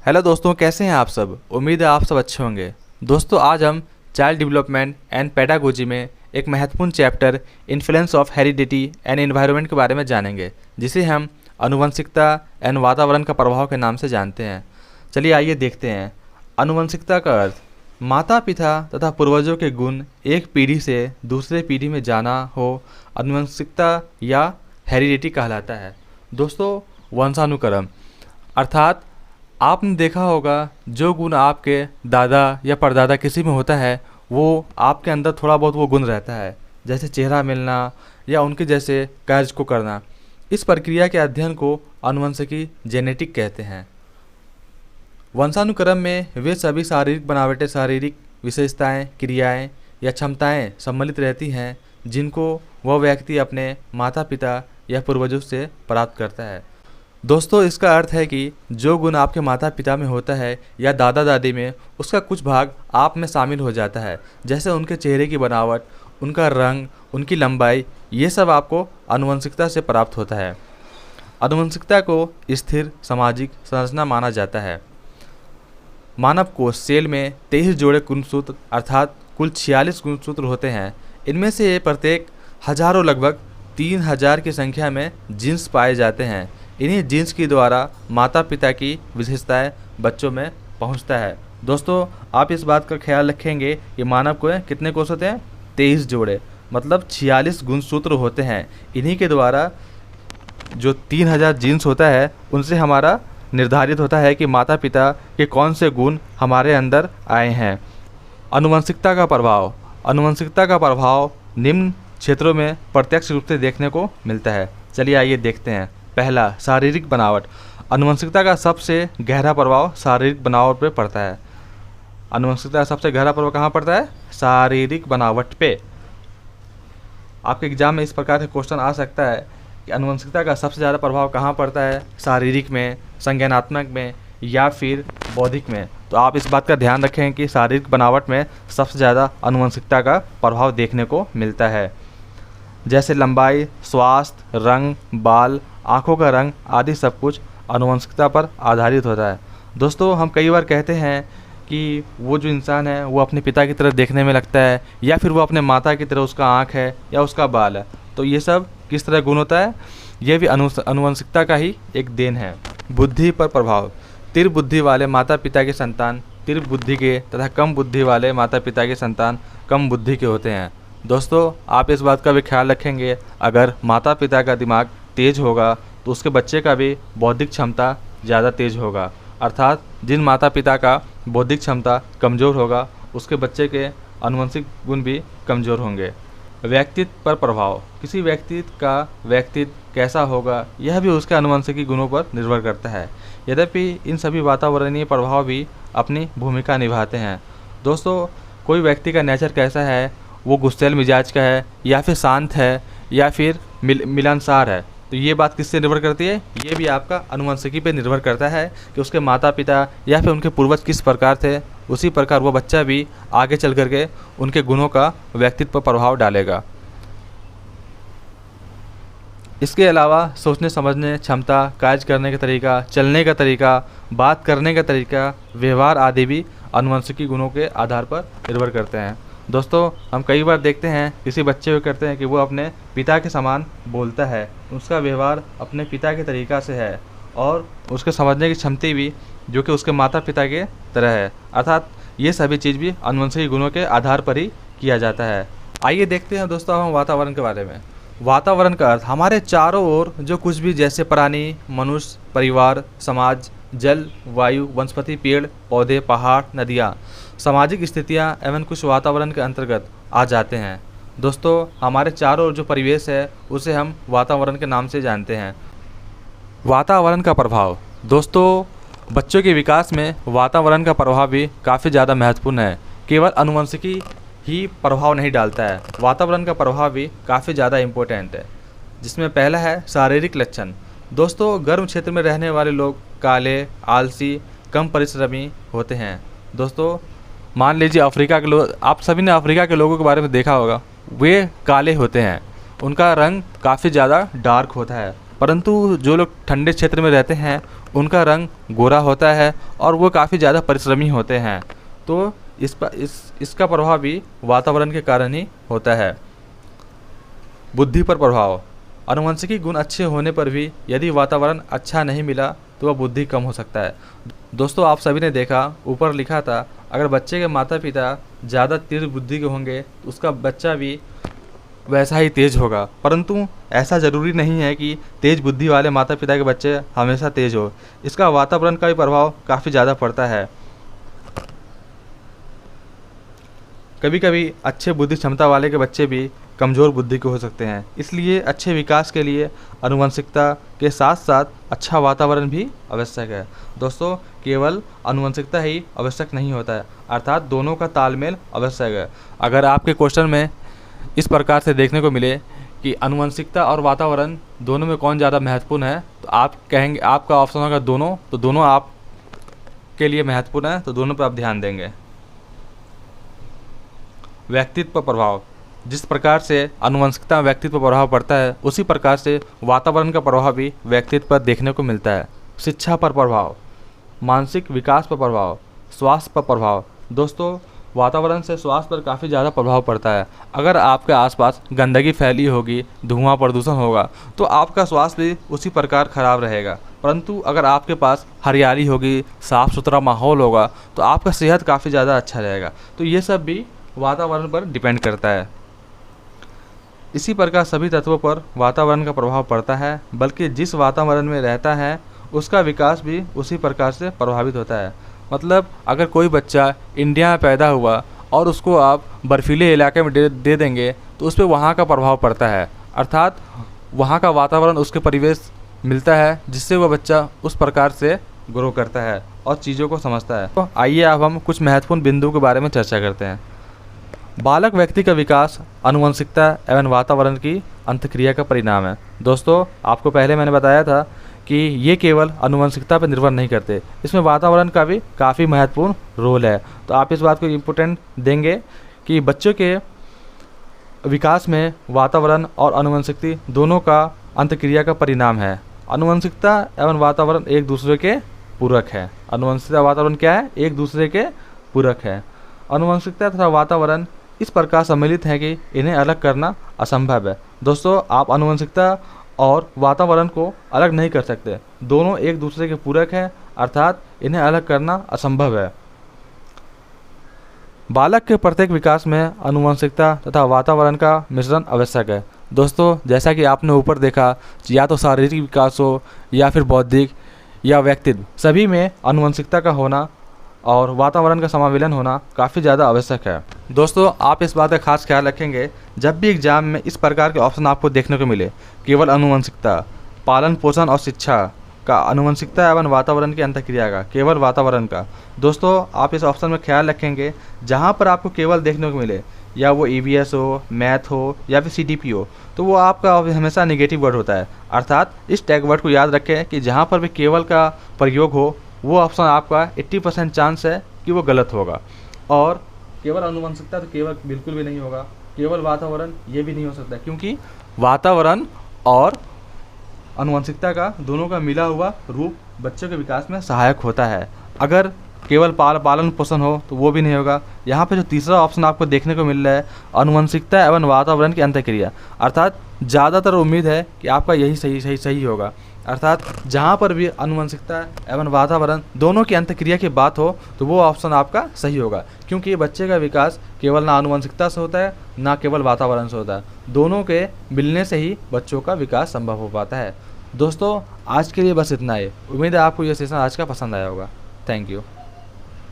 Hello दोस्तों, कैसे हैं आप सब। उम्मीद है आप सब अच्छे होंगे। दोस्तों, आज हम चाइल्ड डेवलपमेंट एंड पेडागोजी में एक महत्वपूर्ण chapter influence of heredity and environment के बारे में जानेंगे, जिसे हम आनुवंशिकता एंड वातावरण का प्रभाव के नाम से जानते हैं। चलिए आइए देखते हैं। आनुवंशिकता का अर्थ माता पिता तथा पूर्वजों के गुण एक पीढ़ी से दूसरे पीढ़ी में जाना हो आनुवंशिकता या हेरिडिटी कहलाता है। दोस्तों, वंशानुक्रम अर्थात आपने देखा होगा जो गुण आपके दादा या परदादा किसी में होता है वो आपके अंदर थोड़ा बहुत वो गुण रहता है, जैसे चेहरा मिलना या उनके जैसे कार्य को करना। इस प्रक्रिया के अध्ययन को आनुवंशिकी जेनेटिक कहते हैं। वंशानुक्रम में वे सभी शारीरिक बनावटें, शारीरिक विशेषताएं, क्रियाएं या क्षमताएं सम्मिलित रहती हैं जिनको वह व्यक्ति अपने माता पिता या पूर्वजों से प्राप्त करता है। दोस्तों, इसका अर्थ है कि जो गुण आपके माता पिता में होता है या दादा दादी में, उसका कुछ भाग आप में शामिल हो जाता है, जैसे उनके चेहरे की बनावट, उनका रंग, उनकी लंबाई। ये सब आपको आनुवंशिकता से प्राप्त होता है। आनुवंशिकता को स्थिर सामाजिक संरचना माना जाता है। मानव कोश सेल में 23 जोड़े गुणसूत्र अर्थात कुल 46 गुणसूत्र होते हैं। इनमें से प्रत्येक हजारों लगभग 3000 की संख्या में जीन्स पाए जाते हैं। इन्हीं जीन्स के द्वारा माता पिता की विशेषताएं बच्चों में पहुंचता है। दोस्तों, आप इस बात का ख्याल रखेंगे कि मानव को कितने कोष होते हैं? 23 जोड़े, मतलब 46 गुणसूत्र होते हैं। इन्हीं के द्वारा जो 3000 जीन्स होता है उनसे हमारा निर्धारित होता है कि माता पिता के कौन से गुण हमारे अंदर आए हैं। आनुवंशिकता का प्रभाव। आनुवंशिकता का प्रभाव निम्न क्षेत्रों में प्रत्यक्ष रूप से देखने को मिलता है। चलिए आइए देखते हैं। पहला, शारीरिक बनावट। आनुवंशिकता का सबसे गहरा प्रभाव शारीरिक बनावट पे पड़ता है। आनुवंशिकता का सबसे गहरा प्रभाव कहाँ पड़ता है? शारीरिक बनावट पे। आपके एग्जाम में इस प्रकार के क्वेश्चन आ सकता है कि आनुवंशिकता का सबसे ज़्यादा प्रभाव कहाँ पड़ता है? शारीरिक में, संज्ञानात्मक में या फिर बौद्धिक में। तो आप इस बात का ध्यान रखें कि शारीरिक बनावट में सबसे ज़्यादा आनुवंशिकता का प्रभाव देखने को मिलता है, जैसे लंबाई, स्वास्थ्य, रंग, बाल, आँखों का रंग आदि सब कुछ आनुवंशिकता पर आधारित होता है। दोस्तों, हम कई बार कहते हैं कि वो जो इंसान है वो अपने पिता की तरह देखने में लगता है, या फिर वो अपने माता की तरह उसका आँख है या उसका बाल है। तो ये सब किस तरह गुण होता है? ये भी आनुवंशिकता का ही एक देन है। बुद्धि पर प्रभाव। तीव्र बुद्धि वाले माता पिता के संतान तीव्र बुद्धि के तथा कम बुद्धि वाले माता पिता के संतान कम बुद्धि के होते हैं। दोस्तों, आप इस बात का भी ख्याल रखेंगे, अगर माता पिता का दिमाग तेज होगा तो उसके बच्चे का भी बौद्धिक क्षमता ज़्यादा तेज होगा। अर्थात जिन माता पिता का बौद्धिक क्षमता कमज़ोर होगा उसके बच्चे के आनुवंशिक गुण भी कमज़ोर होंगे। व्यक्तित्व पर प्रभाव। किसी व्यक्तित्व का व्यक्तित्व कैसा होगा यह भी उसके आनुवंशिकी गुणों पर निर्भर करता है। यद्यपि इन सभी वातावरणीय प्रभाव भी अपनी भूमिका निभाते हैं। दोस्तों, कोई व्यक्ति का नेचर कैसा है, वो गुस्सैल मिजाज का है या फिर शांत है या फिर मिलनसार है, तो ये बात किससे निर्भर करती है? ये भी आपका आनुवंशिकी पे निर्भर करता है कि उसके माता पिता या फिर उनके पूर्वज किस प्रकार थे, उसी प्रकार वो बच्चा भी आगे चल करके उनके गुणों का व्यक्तित्व पर प्रभाव डालेगा। इसके अलावा सोचने समझने क्षमता, कार्य करने का तरीका, चलने का तरीका, बात करने का तरीका, व्यवहार आदि भी आनुवंशिकी गुणों के आधार पर निर्भर करते हैं। दोस्तों, हम कई बार देखते हैं किसी बच्चे को करते हैं कि वो अपने पिता के समान बोलता है, उसका व्यवहार अपने पिता के तरीक़ा से है और उसके समझने की क्षमता भी जो कि उसके माता पिता के तरह है। अर्थात ये सभी चीज़ भी आनुवंशिक गुणों के आधार पर ही किया जाता है। आइए देखते हैं दोस्तों हम वातावरण के बारे में। वातावरण का अर्थ हमारे चारों ओर जो कुछ भी, जैसे प्राणी, मनुष्य, परिवार, समाज, जल, वायु, वनस्पति, पेड़ पौधे, पहाड़, नदियाँ, सामाजिक स्थितियाँ एवं कुछ वातावरण के अंतर्गत आ जाते हैं। दोस्तों, हमारे चारों ओर जो परिवेश है उसे हम वातावरण के नाम से जानते हैं। वातावरण का प्रभाव। दोस्तों, बच्चों के विकास में वातावरण का प्रभाव भी काफ़ी ज़्यादा महत्वपूर्ण है। केवल आनुवंशिकी ही प्रभाव नहीं डालता है, वातावरण का प्रभाव भी काफ़ी ज़्यादा इम्पोर्टेंट है, जिसमें पहला है शारीरिक लक्षण। दोस्तों, गर्म क्षेत्र में रहने वाले लोग काले, आलसी, कम परिश्रमी होते हैं। दोस्तों, मान लीजिए अफ्रीका के लोग, आप सभी ने अफ्रीका के लोगों के बारे में देखा होगा, वे काले होते हैं, उनका रंग काफ़ी ज़्यादा डार्क होता है। परंतु जो लोग ठंडे क्षेत्र में रहते हैं उनका रंग गोरा होता है और वो काफ़ी ज़्यादा परिश्रमी होते हैं। तो इसका प्रभाव भी वातावरण के कारण ही होता है। बुद्धि पर प्रभाव। आनुवंशिकी गुण अच्छे होने पर भी यदि वातावरण अच्छा नहीं मिला तो वह बुद्धि कम हो सकता है। दोस्तों, आप सभी ने देखा, ऊपर लिखा था, अगर बच्चे के माता पिता ज़्यादा तीव्र बुद्धि के होंगे तो उसका बच्चा भी वैसा ही तेज होगा। परंतु ऐसा ज़रूरी नहीं है कि तेज बुद्धि वाले माता पिता के बच्चे हमेशा तेज हो। इसका वातावरण का भी प्रभाव काफ़ी ज़्यादा पड़ता है। कभी कभी अच्छे बुद्धि क्षमता वाले के बच्चे भी कमज़ोर बुद्धि के हो सकते हैं। इसलिए अच्छे विकास के लिए आनुवंशिकता के साथ साथ अच्छा वातावरण भी आवश्यक है। दोस्तों, केवल आनुवंशिकता ही आवश्यक नहीं होता है, अर्थात दोनों का तालमेल आवश्यक है। अगर आपके क्वेश्चन में इस प्रकार से देखने को मिले कि आनुवंशिकता और वातावरण दोनों में कौन ज़्यादा महत्वपूर्ण है, तो आप कहेंगे, आपका ऑप्शन होगा दोनों, तो दोनों आप के लिए महत्वपूर्ण है, तो दोनों पर आप ध्यान देंगे। व्यक्तित्व पर प्रभाव। जिस प्रकार से आनुवंशिकता में व्यक्तित्व पर प्रभाव पड़ता है, उसी प्रकार से वातावरण का प्रभाव भी व्यक्तित्व पर देखने को मिलता है। शिक्षा पर प्रभाव, मानसिक विकास पर प्रभाव, स्वास्थ्य पर प्रभाव। दोस्तों, वातावरण से स्वास्थ्य पर काफ़ी ज़्यादा प्रभाव पड़ता है। अगर आपके आसपास गंदगी फैली होगी, धुआं प्रदूषण होगा, तो आपका स्वास्थ्य भी उसी प्रकार खराब रहेगा। परंतु अगर आपके पास हरियाली होगी, साफ़ सुथरा माहौल होगा, तो आपका सेहत काफ़ी ज़्यादा अच्छा रहेगा। तो ये सब भी वातावरण पर डिपेंड करता है। इसी प्रकार सभी तत्वों पर वातावरण का प्रभाव पड़ता है, बल्कि जिस वातावरण में रहता है उसका विकास भी उसी प्रकार से प्रभावित होता है। मतलब अगर कोई बच्चा इंडिया में पैदा हुआ और उसको आप बर्फीले इलाके में दे देंगे तो उस पर वहाँ का प्रभाव पड़ता है, अर्थात वहाँ का वातावरण, उसके परिवेश मिलता है जिससे वह बच्चा उस प्रकार से ग्रो करता है और चीज़ों को समझता है। तो आइए अब हम कुछ महत्वपूर्ण बिंदुओं के बारे में चर्चा करते हैं। बालक व्यक्ति का विकास आनुवंशिकता एवं वातावरण की अंतःक्रिया का परिणाम है। दोस्तों, आपको पहले मैंने बताया था कि ये केवल आनुवंशिकता पर निर्भर नहीं करते, इसमें वातावरण का भी काफ़ी महत्वपूर्ण रोल है। तो आप इस बात को इम्पोर्टेंट देंगे कि बच्चों के विकास में वातावरण और आनुवंशिकता दोनों का अंतःक्रिया का परिणाम है। आनुवंशिकता एवं वातावरण एक दूसरे के पूरक है। आनुवंशिकता वातावरण क्या है? एक दूसरे के पूरक है। आनुवंशिकता तथा वातावरण इस प्रकार सम्मिलित है कि इन्हें अलग करना असंभव है। दोस्तों, आप आनुवंशिकता और वातावरण को अलग नहीं कर सकते, दोनों एक दूसरे के पूरक हैं, अर्थात इन्हें अलग करना असंभव है। बालक के प्रत्येक विकास में आनुवंशिकता तथा वातावरण का मिश्रण आवश्यक है। दोस्तों, जैसा कि आपने ऊपर देखा, या तो शारीरिक विकास हो या फिर बौद्धिक या व्यक्तित्व, सभी में आनुवंशिकता का होना और वातावरण का समावेलन होना काफ़ी ज़्यादा आवश्यक है। दोस्तों, आप इस बात का खास ख्याल रखेंगे जब भी एग्जाम में इस प्रकार के ऑप्शन आपको देखने को मिले, केवल आनुवंशिकता, पालन पोषण और शिक्षा का, आनुवंशिकता एवं वातावरण की अंतःक्रिया का, केवल वातावरण का। दोस्तों, आप इस ऑप्शन में ख्याल रखेंगे जहाँ पर आपको केवल देखने को मिले, या वो EVS हो, मैथ हो या फिर CTP हो, तो वो आपका हमेशा नेगेटिव वर्ड होता है। अर्थात इस टैग वर्ड को याद रखें कि जहाँ पर भी केवल का प्रयोग हो, वो ऑप्शन आपका 80% चांस है कि वो गलत होगा। और केवल आनुवंशिकता तो केवल बिल्कुल भी नहीं होगा, केवल वातावरण ये भी नहीं हो सकता, क्योंकि वातावरण और आनुवंशिकता का दोनों का मिला हुआ रूप बच्चों के विकास में सहायक होता है। अगर केवल पालन पोषण हो तो वो भी नहीं होगा। यहाँ पे जो तीसरा ऑप्शन आपको देखने को मिल रहा है, आनुवंशिकता एवं वातावरण की अंतःक्रिया, अर्थात ज़्यादातर उम्मीद है कि आपका यही सही होगा। अर्थात जहाँ पर भी आनुवंशिकता एवं वातावरण दोनों की अंतःक्रिया की बात हो तो वो ऑप्शन आपका सही होगा, क्योंकि बच्चे का विकास केवल ना आनुवंशिकता से होता है ना केवल वातावरण से होता है, दोनों के मिलने से ही बच्चों का विकास संभव हो पाता है। दोस्तों, आज के लिए बस इतना ही। उम्मीद है आपको यह सेशन आज का पसंद आया होगा। Thank you.